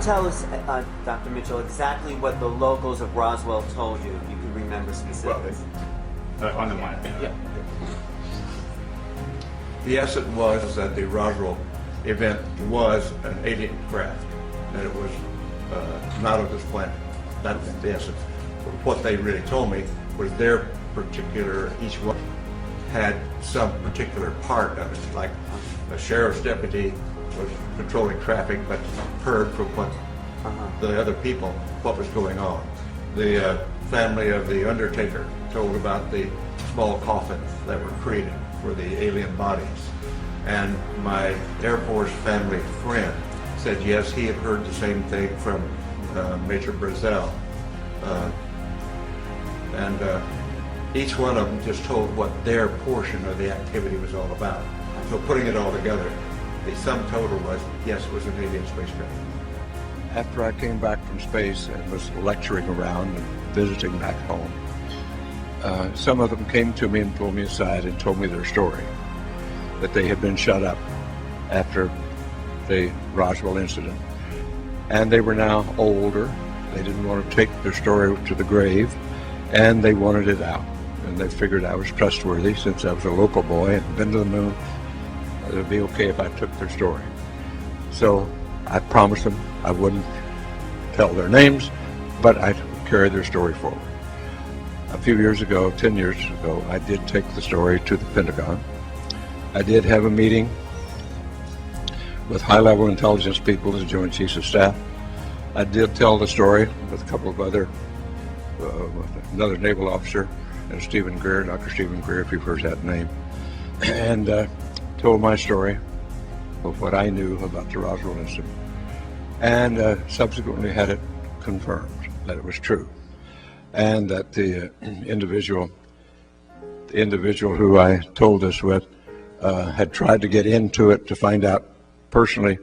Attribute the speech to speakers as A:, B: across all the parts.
A: tell us, Dr. Mitchell, exactly what the locals of Roswell told you, if you can remember specifics?
B: On the mic.
A: Yeah.
C: The essence was that the Roswell event was an alien craft, that it was not of this planet. That's the essence. What they really told me was their particular, each one had some particular part of it, like a sheriff's deputy was controlling traffic but heard from what the other people, what was going on. The family of the undertaker told about the small coffins that were created for the alien bodies. And my Air Force family friend said yes, he had heard the same thing from Major Brazel. Each one of them just told what their portion of the activity was all about. So putting it all together, the sum total was, yes, it was an alien spacecraft.
D: After I came back from space and was lecturing around and visiting back home, some of them came to me and pulled me aside and told me their story, that they had been shut up after the Roswell incident. And they were now older. They didn't want to take their story to the grave, and they wanted it out. And they figured I was trustworthy since I was a local boy and had been to the moon. It would be okay if I took their story. So I promised them I wouldn't tell their names, but I'd carry their story forward. A few years ago, 10 years ago, I did take the story to the Pentagon. I did have a meeting with high-level intelligence people as Joint Chiefs of Staff. I did tell the story with a couple of other, with another naval officer and Stephen Greer, Dr. Stephen Greer, if you've heard that name, and told my story of what I knew about the Roswell incident, and subsequently had it confirmed that it was true, and that the individual who I told this with had tried to get into it to find out personally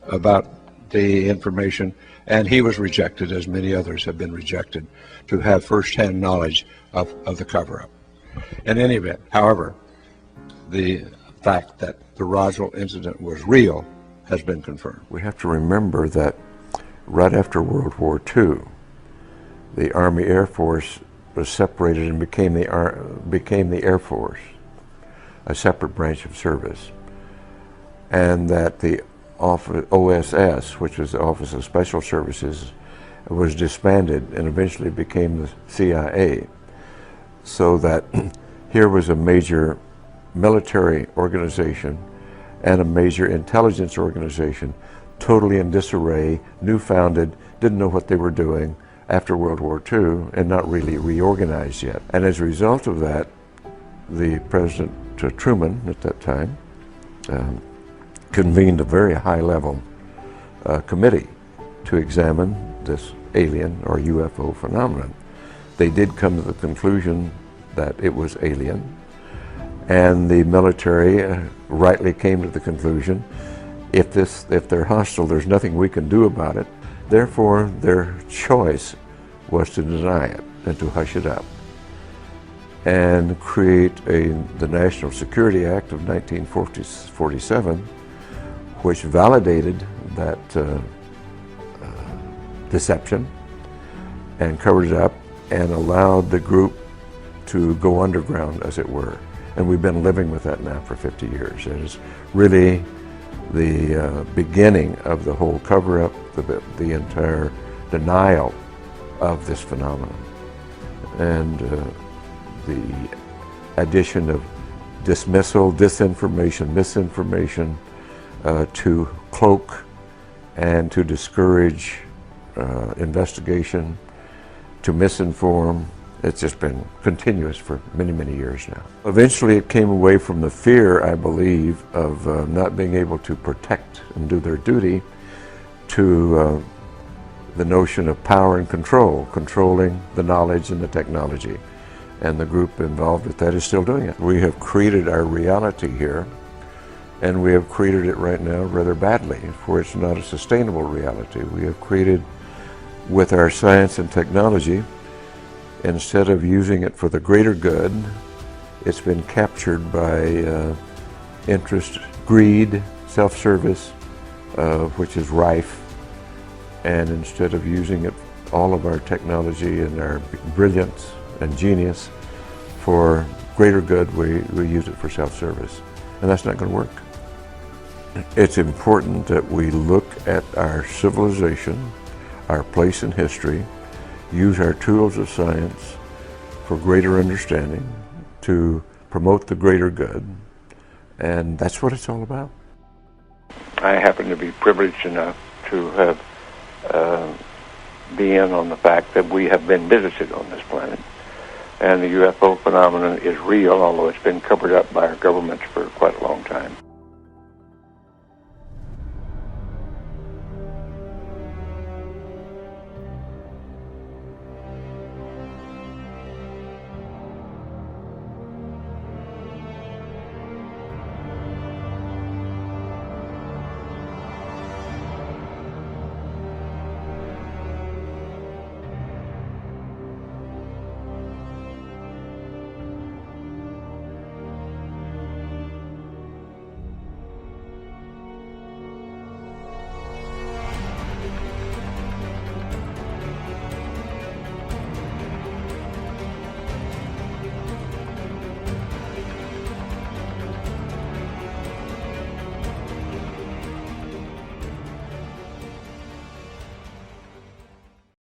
D: about the information, and he was rejected, as many others have been rejected, to have first-hand knowledge of the cover-up. In any event, however, the fact that the Roswell incident was real has been confirmed.
E: We have to remember that right after World War II, the Army Air Force was separated and became the Air Force, a separate branch of service, and that the OSS, which was the Office of Special Services, was disbanded and eventually became the CIA. So that here was a major military organization and a major intelligence organization totally in disarray, new founded, didn't know what they were doing after World War II and not really reorganized yet. And as a result of that, the President Truman at that time convened a very high-level committee to examine this alien or UFO phenomenon. They did come to the conclusion that it was alien, and the military rightly came to the conclusion, if they're hostile, there's nothing we can do about it. Therefore, their choice was to deny it and to hush it up and create the National Security Act of 1947, which validated that deception and covered it up and allowed the group to go underground, as it were. And we've been living with that now for 50 years. It is really the beginning of the whole cover-up, the entire denial of this phenomenon. And the addition of dismissal, disinformation, misinformation to cloak and to discourage investigation, to misinform. It's just been continuous for many, many years now. Eventually it came away from the fear, I believe, of not being able to protect and do their duty to the notion of power and control, controlling the knowledge and the technology. And the group involved with that is still doing it. We have created our reality here, and we have created it right now rather badly, for it's not a sustainable reality. We have created, with our science and technology, instead of using it for the greater good, it's been captured by interest, greed, self-service, which is rife, And instead of using it, all of our technology and our brilliance and genius for greater good, we use it for self-service. And that's not going to work. It's important that we look at our civilization, our place in history, use our tools of science for greater understanding, to promote the greater good, and that's what it's all about.
D: I happen to be privileged enough to have be in on the fact that we have been visited on this planet, and the UFO phenomenon is real, although it's been covered up by our governments for quite a long time.